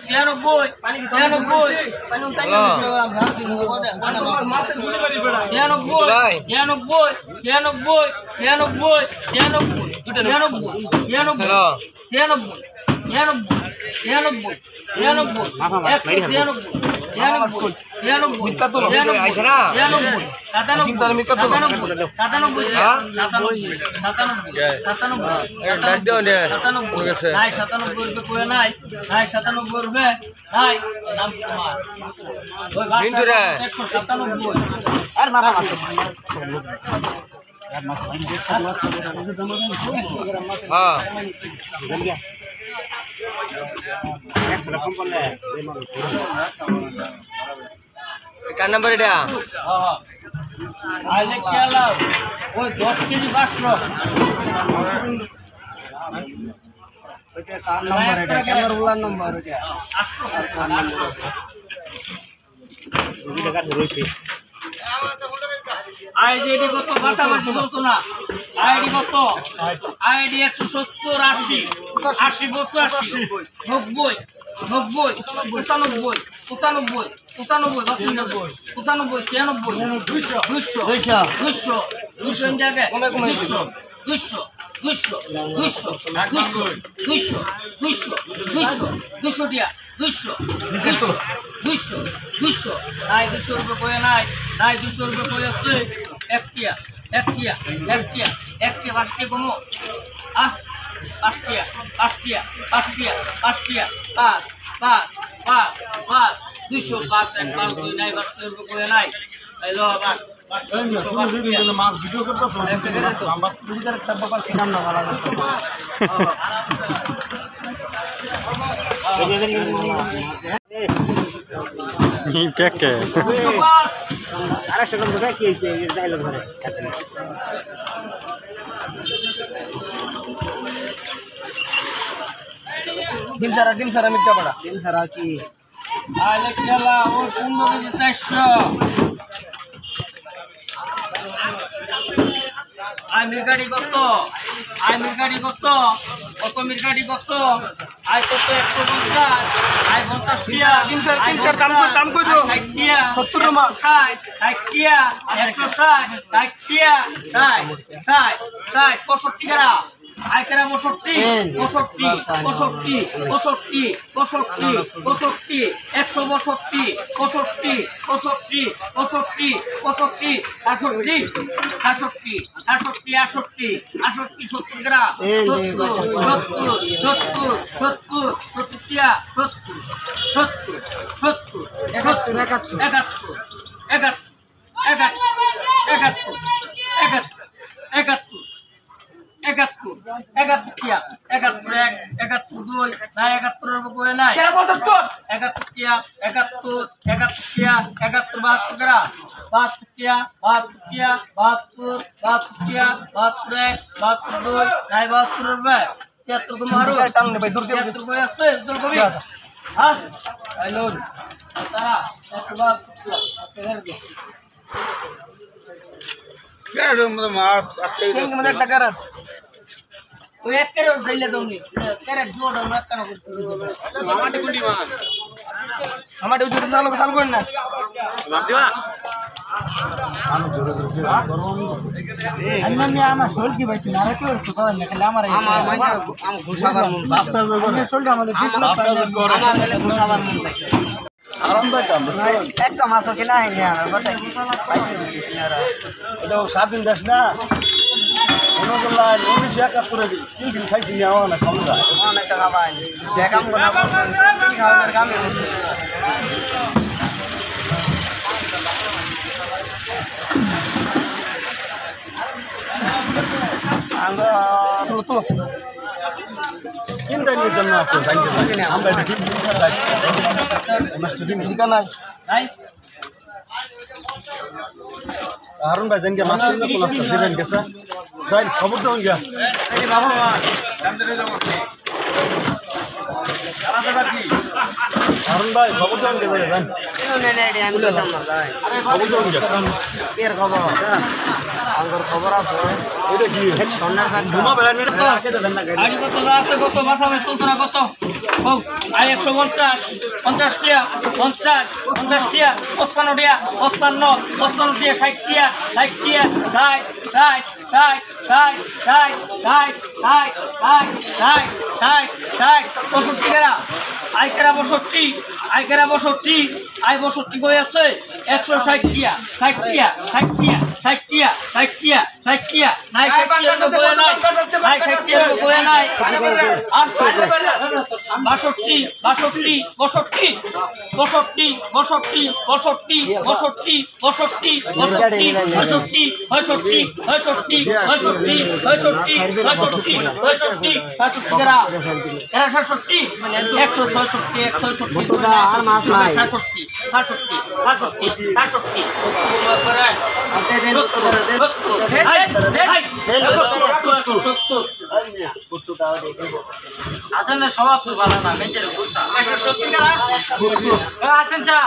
ছিয়ানব্বই ছিয়ানব্বই ছিয়ানব্বই ছিয়ানব্বই ছিয়ানব্বই ছিয়ানব্বই ছিয়ানব্বই ছিয়ানব্বই ছিয়ানব্বই ছিয়ানব্বই ছিয়ানব্বই একশো ছিয়ানব্বই ছিয়ানব্বই ছিয়ানব্বই ছিয়ানব্বই সাতানব্বই সাতানব্বই সাতানব্বই সাতানব্বই সাতানব্বই নাই 97 রুপে করে নাই 97 রুপে নাই নাম কি তোমার ওই বাসা 197 আর মাথা মারছো হ্যাঁ কার নাম্বার এটা হ্যাঁ আইলে কি আলাও ওই 10 কেজি 500 ওইটা কার নাম্বার এটা ক্যামেরার নাম্বার ওইটা দুই টাকা রয়েছে আইডি কত বাটাবাটি চলতো না আইডি কত আইডি 170 80 80 85 90 90 95 95 95 95 200 200 200 জায়গায় 200 200 200 200 200 200 200 দিয়া 200 200 200 নাই 200 রুপে কয়ে নাই 200 রুপে কয়ে আছে একটিয়া একটিয়া একটিয়া একটিয়া পাঁচটিয়া কমো আহ পাঁচটিয়া পাঁচটিয়া পাঁচটিয়া পাঁচটিয়া পাঁচ পাঁচ পাঁচ পাঁচ 205 এক 5 2 নাই 5 রুপে কয়ে নাই হ্যালো আবার মাছ ভিডিও করতেছ নাম্বার পুরো একটা ব্যাপার নাম না ভালো এই প্যাকে আরেকটা কথা কি হইছে এই ডায়লগ ধরে ডিম সারা মিটটা পড়া তিন সারা কি আইলে খেলা ও 15 কেজি 400 আই মিরগাড়ি কত আই মিরগাড়ি কত কত মিরগাড়ি কত আই কত 150 আই 50 টিয়া 300 দাম কইছো 60 টিয়া 70 মাস 60 টিয়া 160 60 টিয়া 60 60 65 টাকা আইকারা 65 65 65 65 65 65 162 65 65 65 65 68 68 68 68 70 গ্রাম 70 70 70 70 টিয়া 70 70 70 71 একাত্তর 71 দুই নাই 71 রুপে নাই 71 টিয়া 71 টিয়া 71 72 গ্রাম 72 টিয়া 72 টিয়া 72 72 নাই 72 রুপে 73 কো মারো টান নে ভাই দূর দিয়ে 73 কই আছে চল কবি হ্যাঁ হ্যালো তারা 172 মাছ মানে টাকা রাখ ওই এক করে দিলে দউনি করে জোড় আমরা কেন করছি আমাটি গুন্ডি মাছ আমাটি উজুরে চালু করেন না বাপ দিবা अन्ना में आमा सोल की बची ना रखे और कुछ नहीं खेला हमारा आम घुसाবার মন बाप सोल আমাদের 20 লাখ আমার মেলে ঘুষাবার মন চাইছে আরাম পাইতাম একটা মাছ কিনা হয়নি আর বটা কি পাইছে কিনারা এটা 7 দিন দাস না ওনগুলা 1971 দিন তিন দিন খাইছি না না খাওয়া যায় অনেক টাকা পাই দেখাম কোনা তিন খাওয়ার কামে হচ্ছে আঙ্গো তো কিনতে নিয়ে জন্য আপনি জানেন আমরা এটা দিন মাস্টার দিন দিকা নাই নাই হারুন ভাই জানকে মাছ কিনতে কোন আসছে জিরেন গেছে যাই খবর দাও গিয়া এই বাবা মা জানতে যাও সারা জায়গা কি হারুন ভাই খবর দাও গিয়া যান কেন নেই নেই আমি তো জানতাম ভাই খবর দাও গিয়া এর খবর আঙ্গুর খবর আছে এটা কি স্বর্ণের চাকা ঘুমা বেড়ান এটা খেতে দেন না আইডি কত আছে কত মাথা বেশ চলতো না কত হোক আই 150 50 টিয়া 50 50 টিয়া 55 টিয়া 55 55 টিয়া 60 টিয়া 60 টিয়া 60 কেরা আই কেরা 62 আই কেরা 62 আই 62 কই আছে 160 টিয়া 60 টিয়া 60 টিয়া 60 টিয়া 60 টিয়া 60 টিয়া নাই 60 টিয়া তো কই নাই নাই 60 টিয়া তো কই নাই আর 62 62 62 62 62 62 62 62 আর মাছ নাই আপনি দেন করে আসেন না স্বভাব তো ভালো না বেঁচে আসেন চা